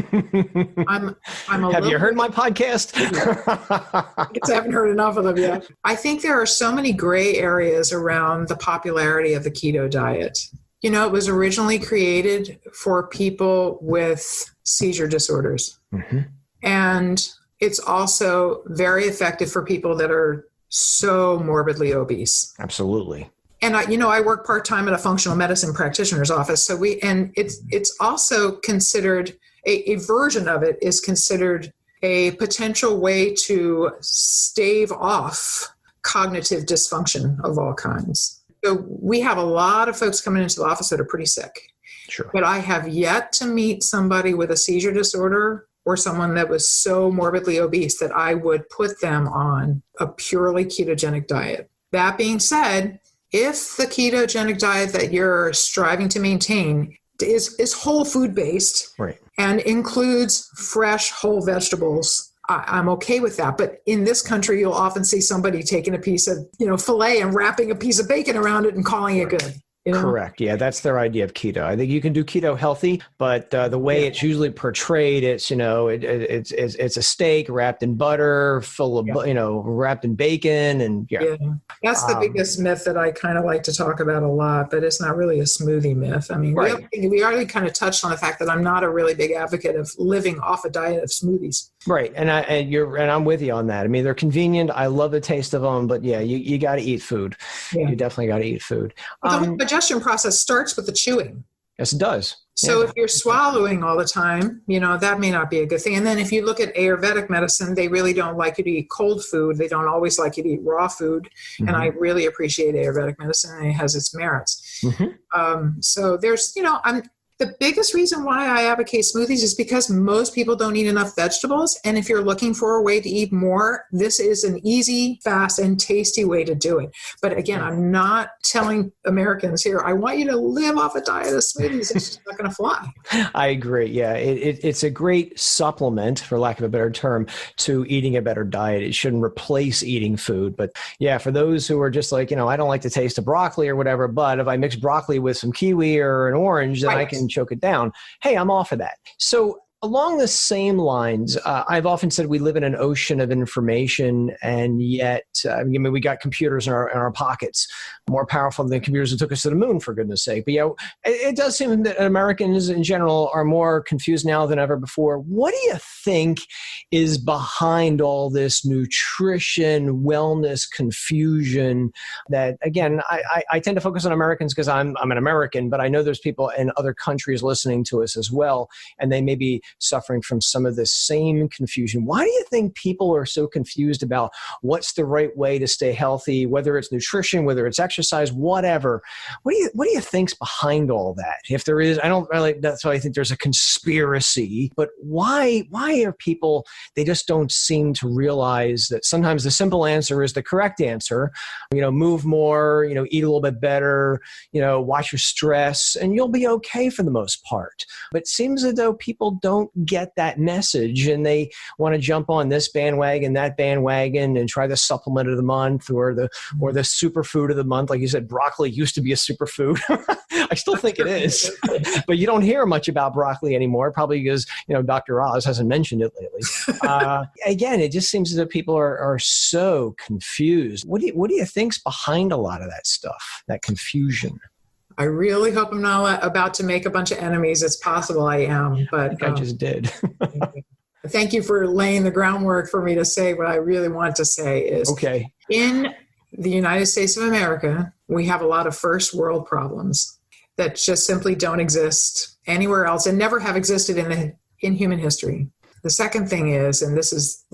you heard my podcast? I guess I haven't heard enough of them yet. I think there are so many gray areas around the popularity of the keto diet. It was originally created for people with seizure disorders. And it's also very effective for people that are so morbidly obese. Absolutely. And I work part-time at a functional medicine practitioner's office. So it's also considered a version of it is considered a potential way to stave off cognitive dysfunction of all kinds. So we have a lot of folks coming into the office that are pretty sick. Sure. But I have yet to meet somebody with a seizure disorder or someone that was so morbidly obese that I would put them on a purely ketogenic diet. That being said, if the ketogenic diet that you're striving to maintain is whole food based and includes fresh whole vegetables, I'm okay with that. But in this country, you'll often see somebody taking a piece of filet and wrapping a piece of bacon around it and calling it good. You know? Correct. Yeah, that's their idea of keto. I think you can do keto healthy, but the way it's usually portrayed, it's it's a steak wrapped in butter, full of wrapped in bacon, and That's the biggest myth that I kind of like to talk about a lot, but it's not really a smoothie myth. I mean, we already kind of touched on the fact that I'm not a really big advocate of living off a diet of smoothies. Right, and I'm with you on that. I mean, they're convenient. I love the taste of them, but you got to eat food. Yeah. You definitely got to eat food. The whole digestion process starts with the chewing. Yes, it does. So if you're swallowing all the time, that may not be a good thing. And then if you look at Ayurvedic medicine, they really don't like you to eat cold food. They don't always like you to eat raw food. Mm-hmm. And I really appreciate Ayurvedic medicine, and it has its merits. Mm-hmm. So there's, the biggest reason why I advocate smoothies is because most people don't eat enough vegetables. And if you're looking for a way to eat more, this is an easy, fast, and tasty way to do it. But again, I'm not telling Americans here, I want you to live off a diet of smoothies. It's just not going to fly. I agree. Yeah, it's a great supplement, for lack of a better term, to eating a better diet. It shouldn't replace eating food. But yeah, for those who are just like, I don't like the taste of broccoli or whatever, but if I mix broccoli with some kiwi or an orange, then I can choke it down. Hey, I'm off of that. So along the same lines, I've often said we live in an ocean of information, and yet, we got computers in our pockets, more powerful than computers that took us to the moon, for goodness sake. But it does seem that Americans in general are more confused now than ever before. What do you think is behind all this nutrition, wellness confusion that, again, I tend to focus on Americans because I'm an American, but I know there's people in other countries listening to us as well, and they may be suffering from some of the same confusion. Why do you think people are so confused about what's the right way to stay healthy, whether it's nutrition, whether it's exercise, whatever? What do you think's behind all that? If there is, that's why I think there's a conspiracy, but why are people, they just don't seem to realize that sometimes the simple answer is the correct answer. Move more, eat a little bit better, watch your stress, and you'll be okay for the most part. But it seems as though people don't get that message, and they want to jump on this bandwagon, that bandwagon, and try the supplement of the month or the superfood of the month. Like you said, broccoli used to be a superfood. I still think it is, but you don't hear much about broccoli anymore, probably because Dr. Oz hasn't mentioned it lately. Again, it just seems that people are so confused. What do you think's behind a lot of that stuff, that confusion? I really hope I'm not about to make a bunch of enemies. It's possible I am, but I just did. Thank you for laying the groundwork for me to say what I really want to say is, in the United States of America, we have a lot of first world problems that just simply don't exist anywhere else and never have existed in human history. The second thing is, and this is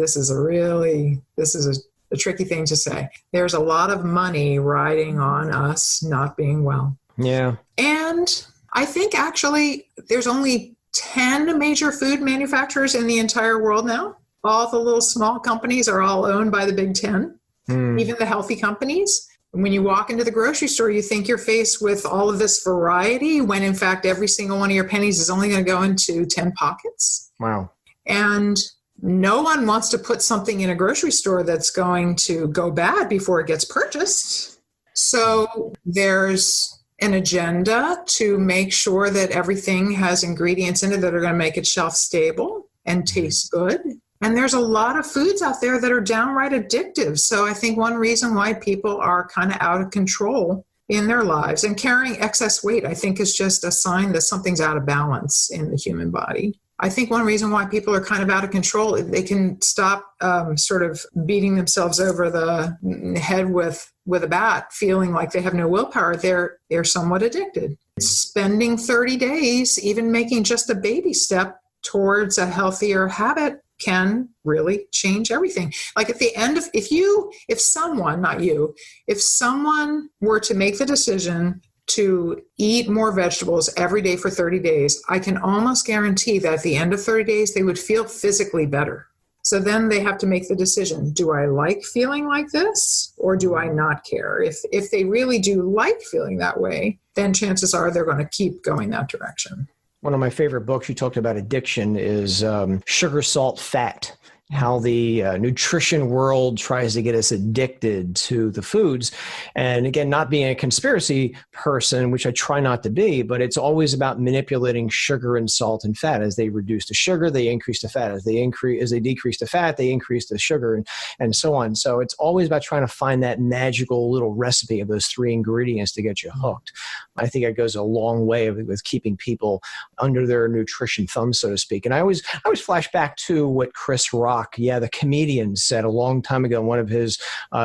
a tricky thing to say, there's a lot of money riding on us not being well. Yeah. And I think actually there's only 10 major food manufacturers in the entire world now. All the little small companies are all owned by the big 10, even the healthy companies. When you walk into the grocery store, you think you're faced with all of this variety when in fact every single one of your pennies is only going to go into 10 pockets. Wow. And no one wants to put something in a grocery store that's going to go bad before it gets purchased. So there's an agenda to make sure that everything has ingredients in it that are going to make it shelf stable and taste good. And there's a lot of foods out there that are downright addictive. So I think one reason why people are kind of out of control in their lives, and carrying excess weight, I think is just a sign that something's out of balance in the human body. I think one reason why people are kind of out of control, they can stop sort of beating themselves over the head with a bat, feeling like they have no willpower. They're somewhat addicted. Spending 30 days, even making just a baby step towards a healthier habit can really change everything. Like at the end of, if someone were to make the decision to eat more vegetables every day for 30 days, I can almost guarantee that at the end of 30 days, they would feel physically better. So then they have to make the decision, do I like feeling like this or do I not care? If they really do like feeling that way, then chances are they're going to keep going that direction. One of my favorite books, you talked about addiction, is Sugar, Salt, Fat. how the nutrition world tries to get us addicted to the foods. And again, not being a conspiracy person, which I try not to be, but it's always about manipulating sugar and salt and fat. As they reduce the sugar, they increase the fat. As they decrease the fat, they increase the sugar, and so on. So it's always about trying to find that magical little recipe of those three ingredients to get you hooked. I think it goes a long way with keeping people under their nutrition thumb, so to speak. And I always flash back to what Chris Rock, the comedian, said a long time ago in one of his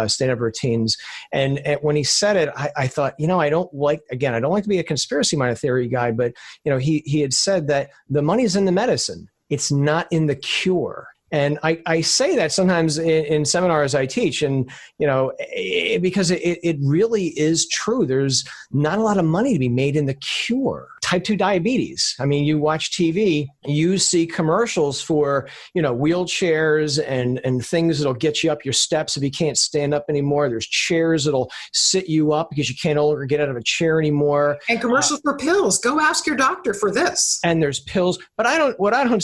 stand-up routines. And when he said it, I thought, I don't like to be a conspiracy minded theory guy, but he had said that the money's in the medicine. It's not in the cure. And I say that sometimes in seminars I teach, and because it really is true. There's not a lot of money to be made in the cure. Type 2 diabetes. I mean, you watch TV, you see commercials for wheelchairs and things that'll get you up your steps if you can't stand up anymore. There's chairs that'll sit you up because you can't no longer get out of a chair anymore. And commercials for pills. Go ask your doctor for this. And there's pills, but what I don't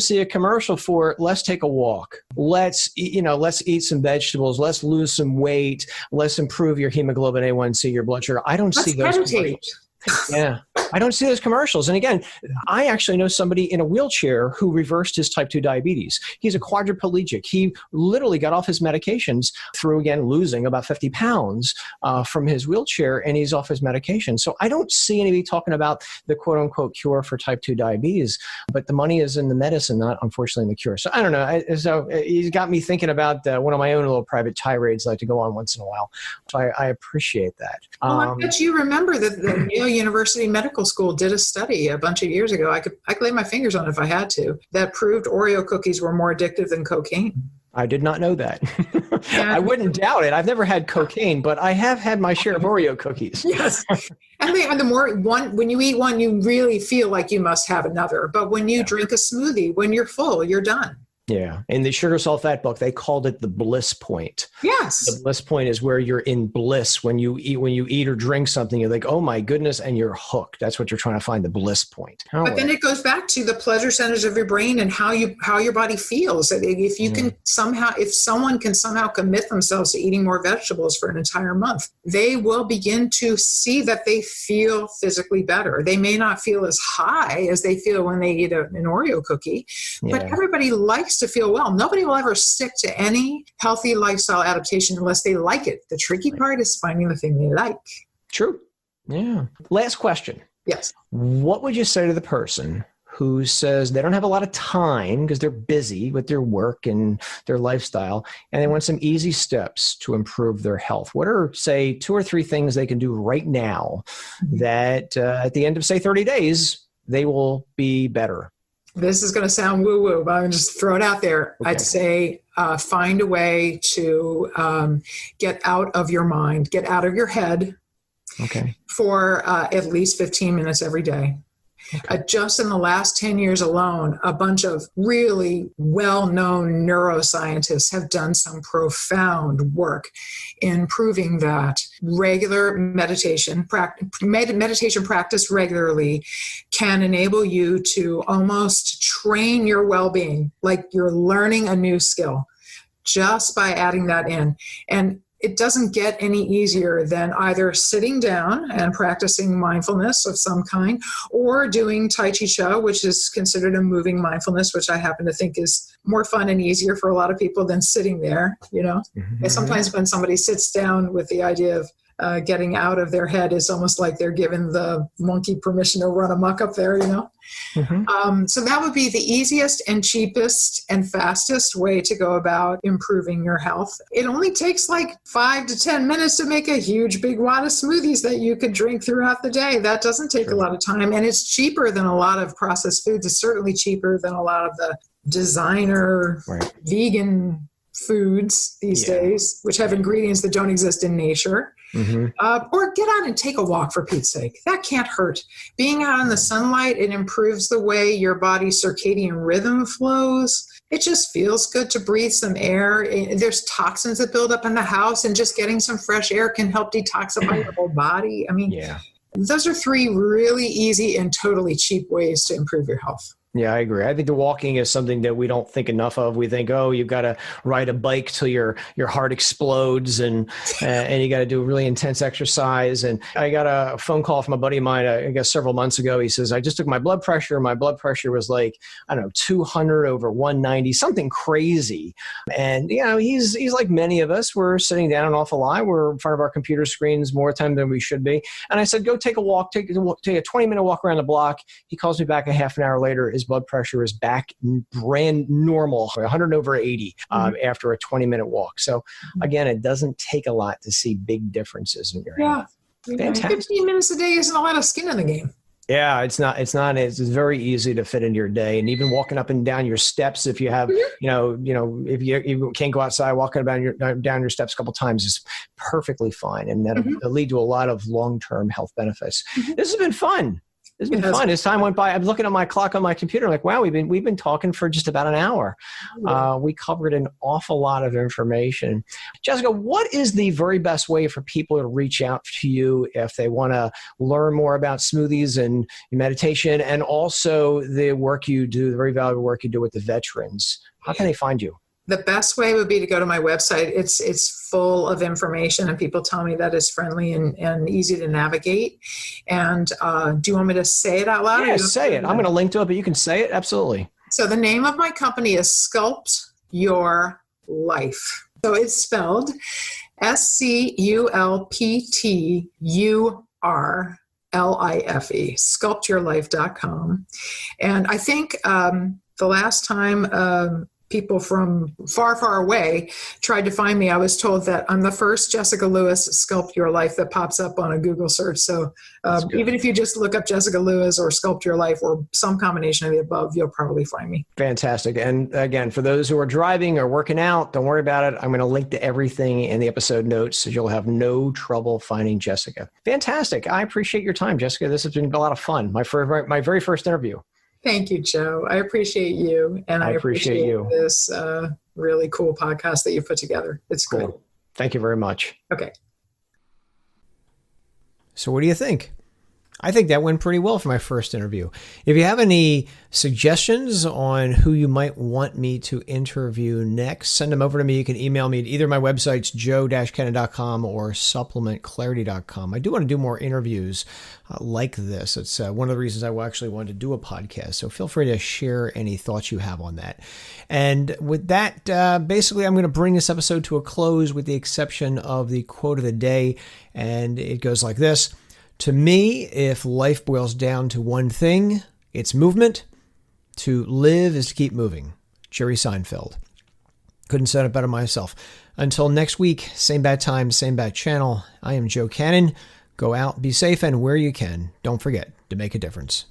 see a commercial for. Let's take a walk. Let's eat some vegetables. Let's lose some weight. Let's improve your hemoglobin A1C, your blood sugar. I don't see those commercials. Yeah. I don't see those commercials. And again, I actually know somebody in a wheelchair who reversed his type 2 diabetes. He's a quadriplegic. He literally got off his medications through, again, losing about 50 pounds from his wheelchair, and he's off his medication. So I don't see anybody talking about the quote-unquote cure for type 2 diabetes, but the money is in the medicine, not unfortunately in the cure. So I don't know. So he's got me thinking about one of my own little private tirades I like to go on once in a while. So I appreciate that. Well, I bet you remember that the Yale University Medical School did a study a bunch of years ago. I could lay my fingers on it if I had to, that proved Oreo cookies were more addictive than cocaine. I did not know that. I wouldn't doubt it. I've never had cocaine, but I have had my share of Oreo cookies. Yes. And when you eat one, you really feel like you must have another. But when you drink a smoothie, when you're full, you're done. Yeah. In the sugar, salt, fat book, they called it the bliss point. Yes. The bliss point is where you're in bliss. When you eat or drink something, you're like, oh my goodness, and you're hooked. That's what you're trying to find, the bliss point. But then it goes back to the pleasure centers of your brain and how your body feels. If you can if someone can somehow commit themselves to eating more vegetables for an entire month, they will begin to see that they feel physically better. They may not feel as high as they feel when they eat an Oreo cookie, but everybody likes to feel well. Nobody will ever stick to any healthy lifestyle adaptation unless they like it. The tricky part is finding the thing they like. True. Yeah. Last question. Yes. What would you say to the person who says they don't have a lot of time because they're busy with their work and their lifestyle, and they want some easy steps to improve their health? What are, say, 2 or 3 things they can do right now that at the end of, say, 30 days, they will be better? This is going to sound woo-woo, but I'm going to just throw it out there. Okay. I'd say find a way to get out of your mind, get out of your head for at least 15 minutes every day. Okay. Just in the last 10 years alone, a bunch of really well-known neuroscientists have done some profound work in proving that regular meditation practice regularly can enable you to almost train your well-being, like you're learning a new skill, just by adding that in. And it doesn't get any easier than either sitting down and practicing mindfulness of some kind, or doing Tai Chi Chuan, which is considered a moving mindfulness, which I happen to think is more fun and easier for a lot of people than sitting there, Mm-hmm. And sometimes when somebody sits down with the idea of getting out of their head, is almost like they're giving the monkey permission to run amok up there, Mm-hmm. So that would be the easiest and cheapest and fastest way to go about improving your health. It only takes like 5 to 10 minutes to make a huge big wad of smoothies that you could drink throughout the day. That doesn't take a lot of time, and it's cheaper than a lot of processed foods. It's certainly cheaper than a lot of the designer vegan foods these days, which have ingredients that don't exist in nature. Mm-hmm. Or get out and take a walk, for Pete's sake. That can't hurt. Being out in the sunlight, it improves the way your body's circadian rhythm flows. It just feels good to breathe some air. There's toxins that build up in the house, and just getting some fresh air can help detoxify your whole body. I mean, those are 3 really easy and totally cheap ways to improve your health. Yeah, I agree. I think the walking is something that we don't think enough of. We think, oh, you've got to ride a bike till your heart explodes, and you got to do really intense exercise. And I got a phone call from a buddy of mine, I guess several months ago. He says, I just took my blood pressure. My blood pressure was like, I don't know, 200 over 190, something crazy. And he's like many of us. We're sitting down an awful lot. We're in front of our computer screens more time than we should be. And I said, go take a walk. Take a 20-minute walk around the block. He calls me back a half an hour later. His blood pressure is back brand normal, 100 over 80 after a 20-minute walk. So again, it doesn't take a lot to see big differences in your health. Fantastic. 15 minutes a day isn't a lot of skin in the game. Yeah, it's not. It's very easy to fit into your day, and even walking up and down your steps. If you have, if you can't go outside, walking down your steps a couple times is perfectly fine, and that'll lead to a lot of long-term health benefits. This has been fun. It's been fun. As time went by, I'm looking at my clock on my computer, like, wow, we've been talking for just about an hour. We covered an awful lot of information. Jessica, what is the very best way for people to reach out to you if they want to learn more about smoothies and meditation, and also the work you do, the very valuable work you do with the veterans? How can they find you? The best way would be to go to my website. It's full of information, and people tell me that it's friendly and easy to navigate. And do you want me to say it out loud? Yeah, say it. I'm going to link to it, but you can say it. Absolutely. So the name of my company is Sculpt Your Life. So it's spelled SCULPTURLIFE, sculptyourlife.com. And I think the last time people from far, far away tried to find me, I was told that I'm the first Jessica Lewis Sculpt Your Life that pops up on a Google search. So even if you just look up Jessica Lewis or Sculpt Your Life or some combination of the above, you'll probably find me. Fantastic. And again, for those who are driving or working out, don't worry about it. I'm going to link to everything in the episode notes so you'll have no trouble finding Jessica. Fantastic. I appreciate your time, Jessica. This has been a lot of fun. My very first interview. Thank you, Joe. I appreciate you. And I appreciate you. This really cool podcast that you put together. It's cool. Great. Thank you very much. Okay. So what do you think? I think that went pretty well for my first interview. If you have any suggestions on who you might want me to interview next, send them over to me. You can email me at either my websites, joe-cannon.com or supplementclarity.com. I do want to do more interviews like this. It's one of the reasons I actually wanted to do a podcast. So feel free to share any thoughts you have on that. And with that, basically, I'm going to bring this episode to a close with the exception of the quote of the day. And it goes like this. To me, if life boils down to one thing, it's movement. To live is to keep moving. Jerry Seinfeld. Couldn't said it better myself. Until next week, same bad time, same bad channel. I am Joe Cannon. Go out, be safe, and where you can, don't forget to make a difference.